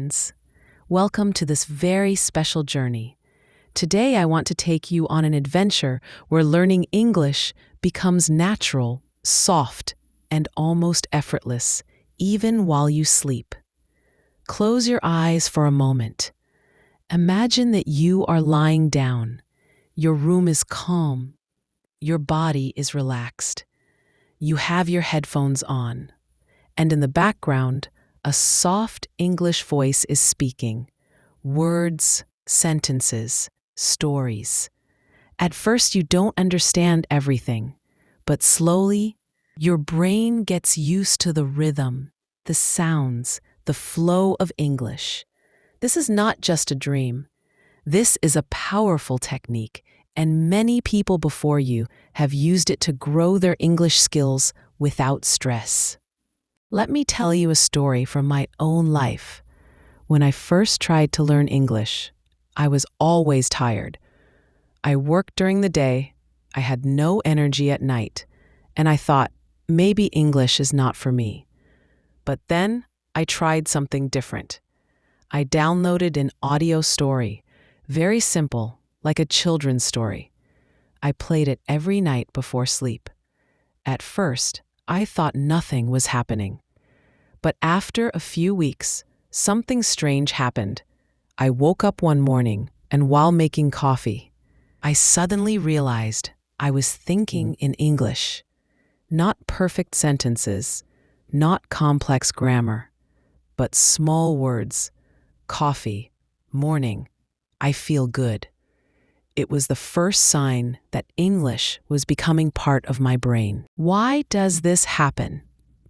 friends. Welcome to this very special journey. Today, I want to take you on an adventure where learning English becomes natural, soft, and almost effortless, even while you sleep. Close your eyes for a moment. Imagine that you are lying down. Your room is calm. Your body is relaxed. You have your headphones on. And in the background, a soft English voice is speaking. Words, sentences, stories. At first, you don't understand everything, but slowly, your brain gets used to the rhythm, the sounds, the flow of English. This is not just a dream. This is a powerful technique, and many people before you have used it to grow their English skills without stress. Let me tell you a story from my own life. When I first tried to learn English, I was always tired. I worked during the day, I had no energy at night, and I thought, maybe English is not for me. But then I tried something different. I downloaded an audio story, very simple, like a children's story. I played it every night before sleep. At first, I thought nothing was happening. But after a few weeks, something strange happened. I woke up one morning, and while making coffee, I suddenly realized I was thinking in English. Not perfect sentences, not complex grammar, but small words. Coffee, morning, I feel good. It was the first sign that English was becoming part of my brain. Why does this happen?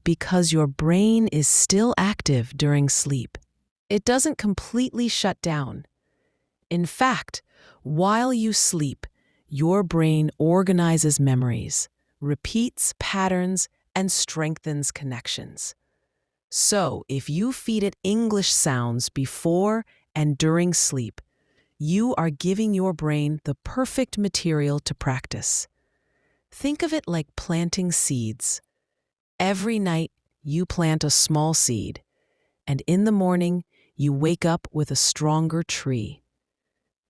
Because your brain is still active during sleep. It doesn't completely shut down. In fact, while you sleep, your brain organizes memories, repeats patterns, and strengthens connections. So, if you feed it English sounds before and during sleep, you are giving your brain the perfect material to practice. Think of it like planting seeds. Every night, you plant a small seed, and in the morning, you wake up with a stronger tree.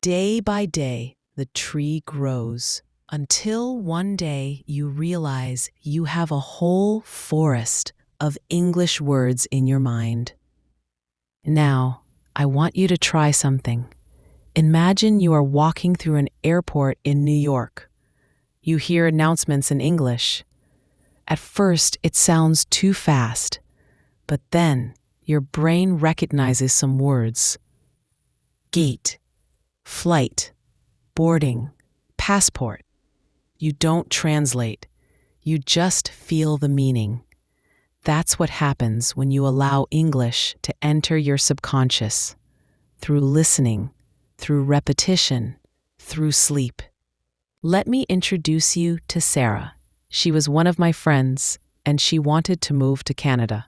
Day by day, the tree grows, until one day you realize you have a whole forest of English words in your mind. Now, I want you to try something. Imagine you are walking through an airport in New York. You hear announcements in English. At first, it sounds too fast, but then your brain recognizes some words. Gate, flight, boarding, passport. You don't translate. You just feel the meaning. That's what happens when you allow English to enter your subconscious, through listening, through repetition, through sleep. Let me introduce you to Sarah. She was one of my friends, and she wanted to move to Canada.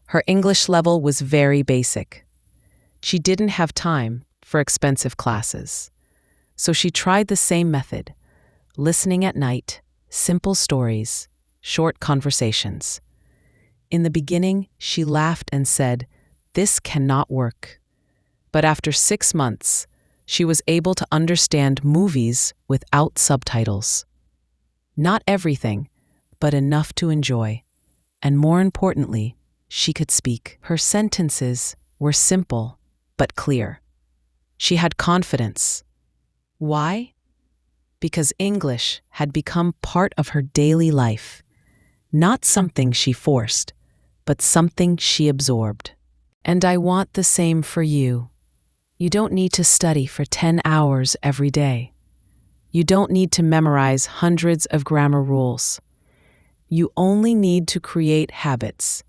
Her English level was very basic. She didn't have time for expensive classes. So she tried the same method, listening at night, simple stories, short conversations. In the beginning, she laughed and said, "This cannot work." But after 6 months, she was able to understand movies without subtitles. Not everything, but enough to enjoy. And more importantly, she could speak. Her sentences were simple, but clear. She had confidence. Why? Because English had become part of her daily life. Not something she forced, but something she absorbed. And I want the same for you. You don't need to study for 10 hours every day. You don't need to memorize hundreds of grammar rules. You only need to create habits.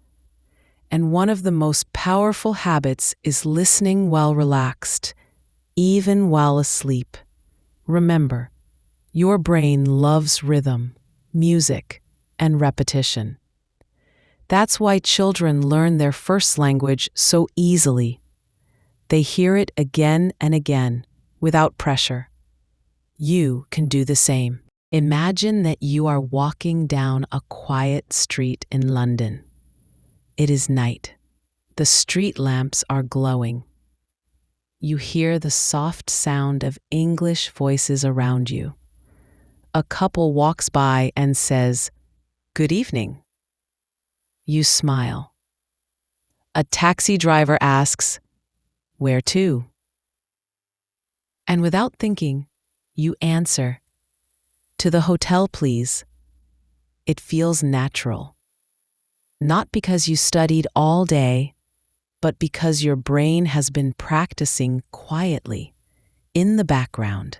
And one of the most powerful habits is listening while relaxed, even while asleep. Remember, your brain loves rhythm, music, and repetition. That's why children learn their first language so easily. They hear it again and again, without pressure. You can do the same. Imagine that you are walking down a quiet street in London. It is night. The street lamps are glowing. You hear the soft sound of English voices around you. A couple walks by and says, "Good evening." You smile. A taxi driver asks, "Where to?" And without thinking, you answer, "To the hotel, please." It feels natural. Not because you studied all day, but because your brain has been practicing quietly, in the background,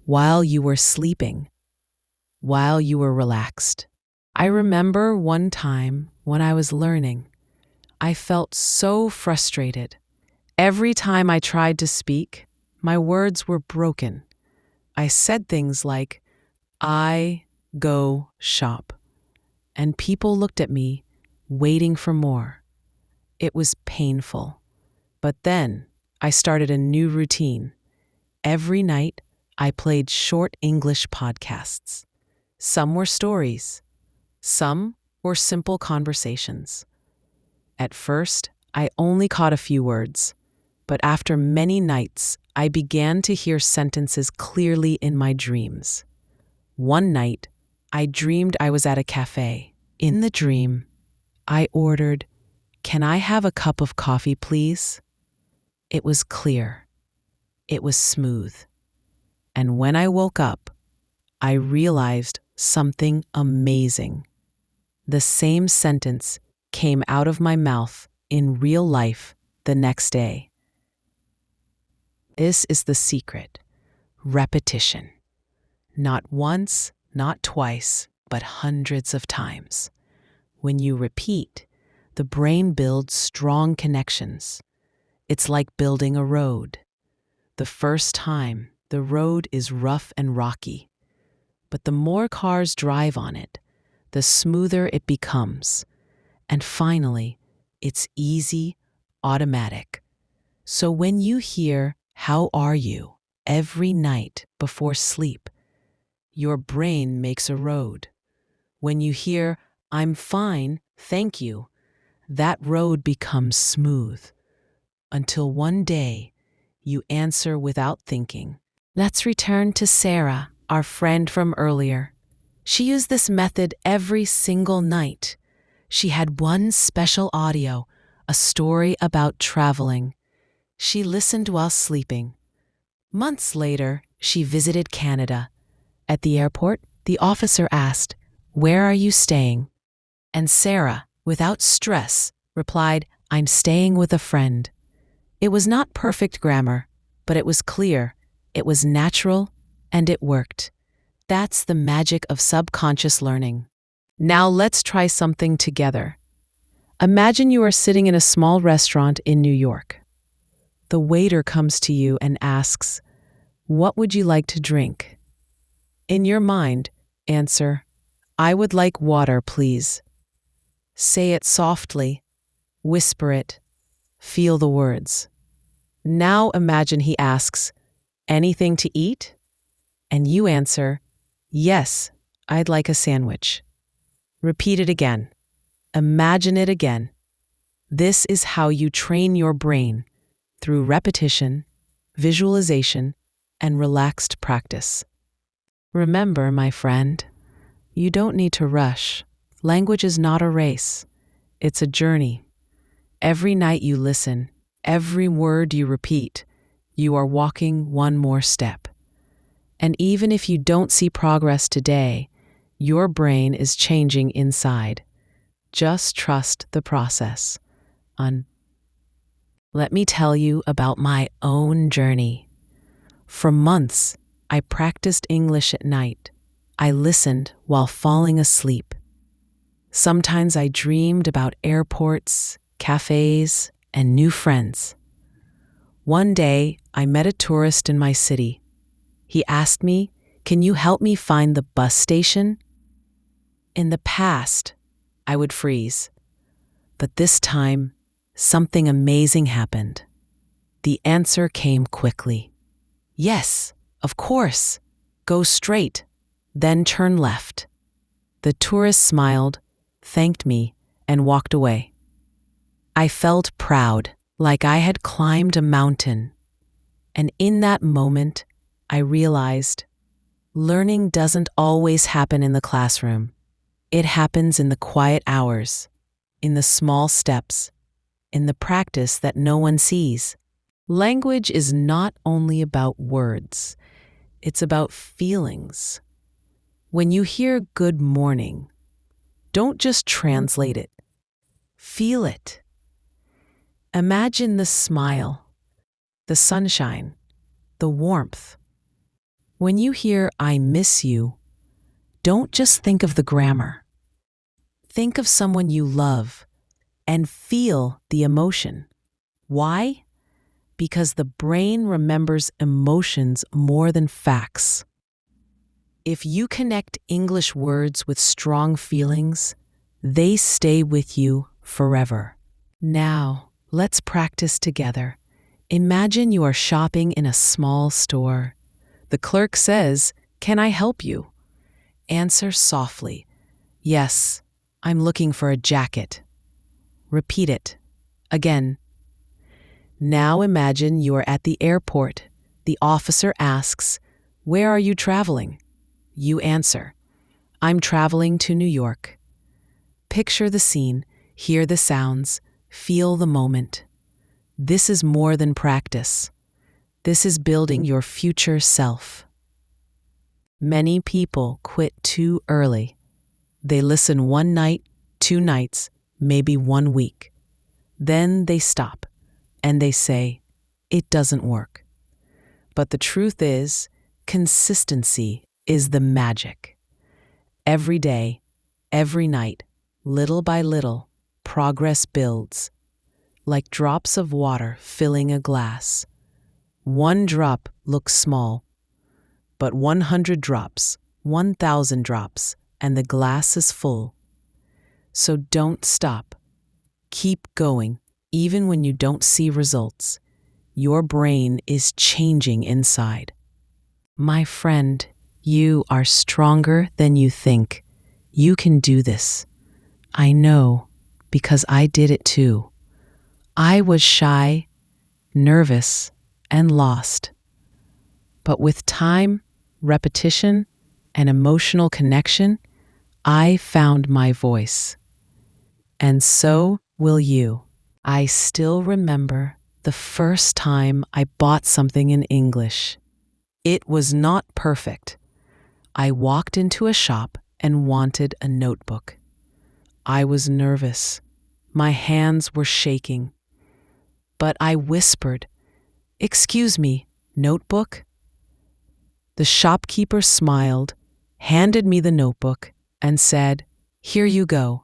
while you were sleeping, while you were relaxed. I remember one time when I was learning, I felt so frustrated. Every time I tried to speak, my words were broken. I said things like, "I go shop," and people looked at me, waiting for more. It was painful. But then I started a new routine. Every night, I played short English podcasts. Some were stories. Some were simple conversations. At first, I only caught a few words, but after many nights, I began to hear sentences clearly in my dreams. One night, I dreamed I was at a cafe. In the dream, I ordered, "Can I have a cup of coffee, please?" It was clear. It was smooth. And when I woke up, I realized something amazing. The same sentence came out of my mouth in real life the next day. This is the secret. Repetition. Not once, not twice, but hundreds of times. When you repeat, the brain builds strong connections. It's like building a road. The first time, the road is rough and rocky. But the more cars drive on it, the smoother it becomes. And finally, it's easy, automatic. So when you hear, "How are you?" every night before sleep, your brain makes a road. When you hear, "I'm fine, thank you," that road becomes smooth. Until one day, you answer without thinking. Let's return to Sarah, our friend from earlier. She used this method every single night. She had one special audio, a story about traveling. She listened while sleeping. Months later, she visited Canada. At the airport, the officer asked, "Where are you staying?" And Sarah, without stress, replied, "I'm staying with a friend." It was not perfect grammar, but it was clear, it was natural, and it worked. That's the magic of subconscious learning. Now let's try something together. Imagine you are sitting in a small restaurant in New York. The waiter comes to you and asks, "What would you like to drink?" In your mind, answer, "I would like water, please." Say it softly, whisper it, feel the words. Now imagine he asks, "Anything to eat?" And you answer, "Yes, I'd like a sandwich." Repeat it again. Imagine it again. This is how you train your brain through repetition, visualization, and relaxed practice. Remember, my friend, you don't need to rush. Language is not a race. It's a journey. Every night you listen, every word you repeat, you are walking one more step. And even if you don't see progress today, your brain is changing inside. Just trust the process. Let me tell you about my own journey. For months, I practiced English at night. I listened while falling asleep. Sometimes I dreamed about airports, cafes, and new friends. One day, I met a tourist in my city. He asked me, "Can you help me find the bus station?" In the past, I would freeze. But this time, something amazing happened. The answer came quickly. "Yes, of course. Go straight, then turn left." The tourist smiled, thanked me, and walked away. I felt proud, like I had climbed a mountain. And in that moment, I realized learning doesn't always happen in the classroom. It happens in the quiet hours, in the small steps, in the practice that no one sees. Language is not only about words, it's about feelings. When you hear good morning, don't just translate it. Feel it. Imagine the smile, the sunshine, the warmth. When you hear I miss you, don't just think of the grammar. Think of someone you love and feel the emotion. Why? Because the brain remembers emotions more than facts. If you connect English words with strong feelings, they stay with you forever. Now, let's practice together. Imagine you are shopping in a small store. The clerk says, "Can I help you?" Answer softly, "Yes, I'm looking for a jacket." Repeat it. Again. Now imagine you are at the airport. The officer asks, "Where are you traveling?" You answer, "I'm traveling to New York." Picture the scene, hear the sounds, feel the moment. This is more than practice. This is building your future self. Many people quit too early. They listen one night, 2 nights, maybe 1 week. Then they stop and they say, "It doesn't work." But the truth is, consistency is the magic. Every day, every night, little by little, progress builds, like drops of water filling a glass. One drop looks small, but 100 drops, 1,000 drops, and the glass is full. So don't stop. Keep going, even when you don't see results. Your brain is changing inside. My friend, you are stronger than you think. You can do this. I know, because I did it too. I was shy, nervous, and lost. But with time, repetition, and emotional connection, I found my voice. And so will you. I still remember the first time I bought something in English. It was not perfect. I walked into a shop and wanted a notebook. I was nervous. My hands were shaking. But I whispered, "Excuse me, notebook?" The shopkeeper smiled, handed me the notebook, and said, "Here you go."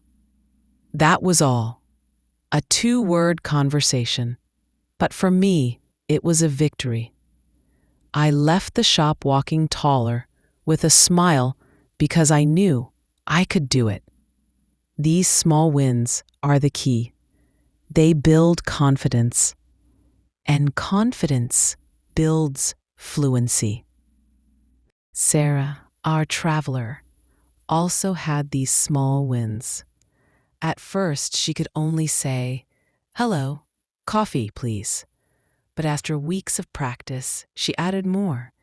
That was all. A 2-word conversation. But for me, it was a victory. I left the shop walking taller, with a smile, because I knew I could do it. These small wins are the key. They build confidence, and confidence builds fluency. Sarah, our traveler, also had these small wins. At first, she could only say, "Hello, coffee, please." But after weeks of practice, she added more.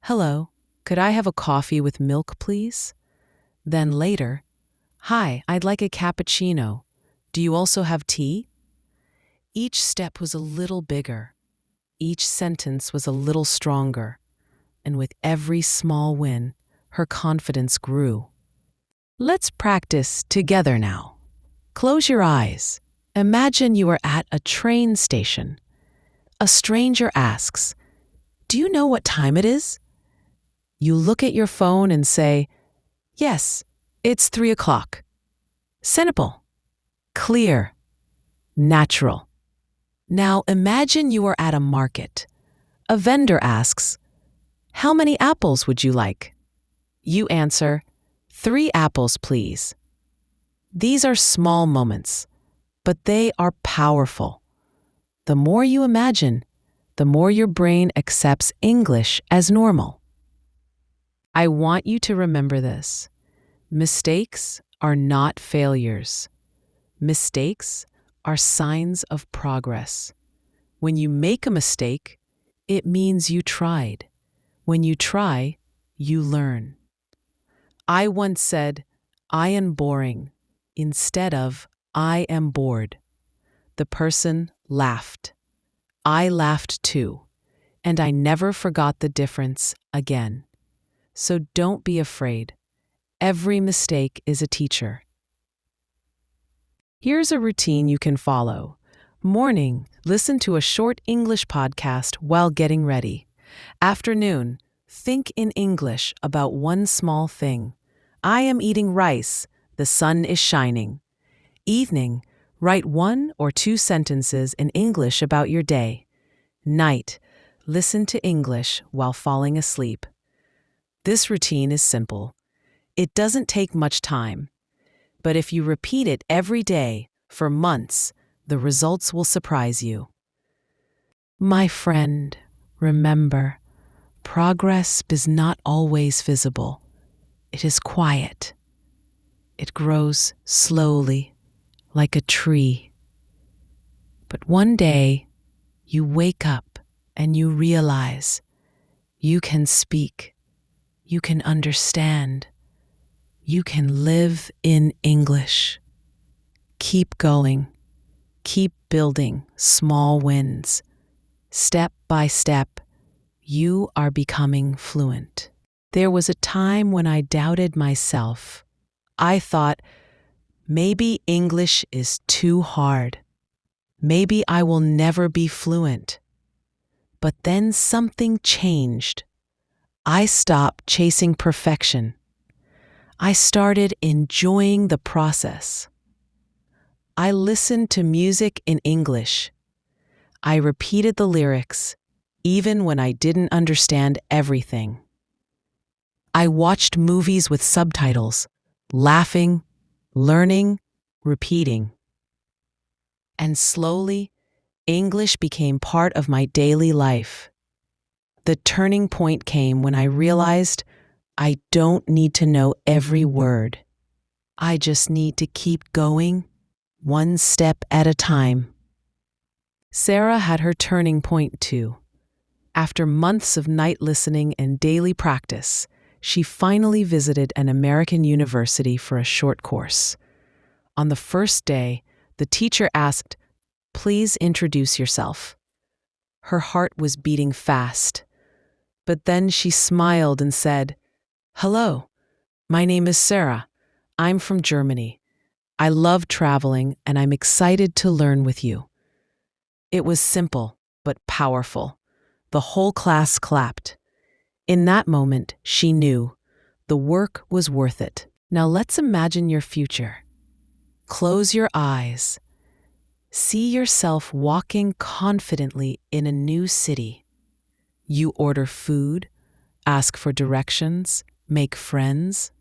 "Hello, could I have a coffee with milk, please?" Then later, "Hi, I'd like a cappuccino. Do you also have tea?" Each step was a little bigger. Each sentence was a little stronger. And with every small win, her confidence grew. Let's practice together now. Close your eyes. Imagine you are at a train station. A stranger asks, "Do you know what time it is?" You look at your phone and say, "Yes, it's 3 o'clock." Simple, clear, natural. Now imagine you are at a market. A vendor asks, "How many apples would you like?" You answer, "3 apples, please." These are small moments, but they are powerful. The more you imagine, the more your brain accepts English as normal. I want you to remember this. Mistakes are not failures. Mistakes are signs of progress. When you make a mistake, it means you tried. When you try, you learn. I once said, I am boring, instead of, I am bored. The person laughed. I laughed too, and I never forgot the difference again. So don't be afraid. Every mistake is a teacher. Here's a routine you can follow. Morning, listen to a short English podcast while getting ready. Afternoon, think in English about one small thing. I am eating rice. The sun is shining. Evening, write 1 or 2 sentences in English about your day. Night, listen to English while falling asleep. This routine is simple. It doesn't take much time. But if you repeat it every day for months, the results will surprise you. My friend, remember, progress is not always visible. It is quiet. It grows slowly, like a tree. But one day, you wake up and you realize you can speak, you can understand, you can live in English. Keep going. Keep building small wins. Step by step, you are becoming fluent. There was a time when I doubted myself. I thought, maybe English is too hard. Maybe I will never be fluent. But then something changed. I stopped chasing perfection. I started enjoying the process. I listened to music in English. I repeated the lyrics, even when I didn't understand everything. I watched movies with subtitles, laughing, learning, repeating. And slowly, English became part of my daily life. The turning point came when I realized I don't need to know every word. I just need to keep going, one step at a time. Sarah had her turning point too. After months of night listening and daily practice, she finally visited an American university for a short course. On the first day, the teacher asked, "Please introduce yourself." Her heart was beating fast. But then she smiled and said, "Hello, my name is Sarah. I'm from Germany. I love traveling and I'm excited to learn with you." It was simple, but powerful. The whole class clapped. In that moment, she knew the work was worth it. Now let's imagine your future. Close your eyes. See yourself walking confidently in a new city. You order food, ask for directions, make friends,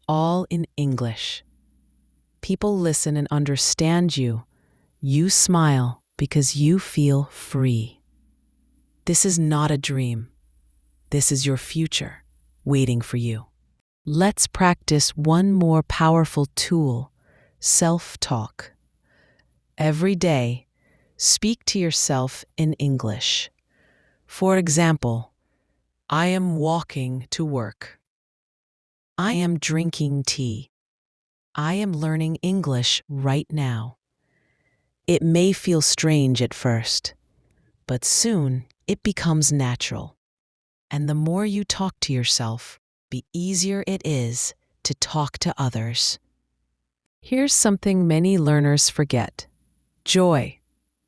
all in English. People listen and understand you. You smile because you feel free. This is not a dream. This is your future, waiting for you. Let's practice one more powerful tool, self-talk. Every day, speak to yourself in English. For example, I am walking to work. I am drinking tea. I am learning English right now. It may feel strange at first, but soon it becomes natural. And the more you talk to yourself, the easier it is to talk to others. Here's something many learners forget: joy.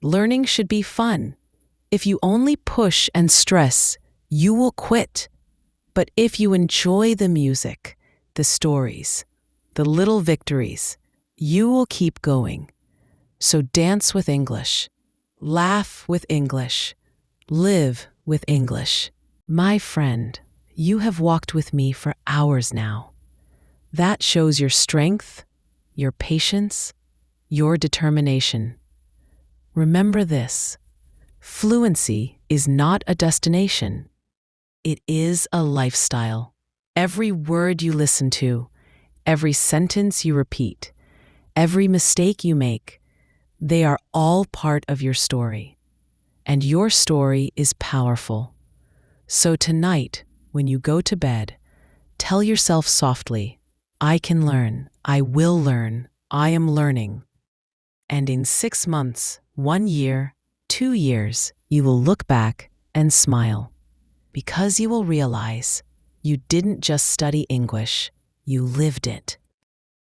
Learning should be fun. If you only push and stress, you will quit. But if you enjoy the music, the stories, the little victories, you will keep going. So dance with English, laugh with English, live with English. My friend, you have walked with me for hours now. That shows your strength, your patience, your determination. Remember this: fluency is not a destination. It is a lifestyle. Every word you listen to, every sentence you repeat, every mistake you make, They are all part of your story, and your story is powerful. So tonight, when you go to bed, tell yourself softly, I can learn, I will learn, I am learning. And in 6 months, 1 year, 2 years, you will look back and smile, because you will realize you didn't just study English, you lived it.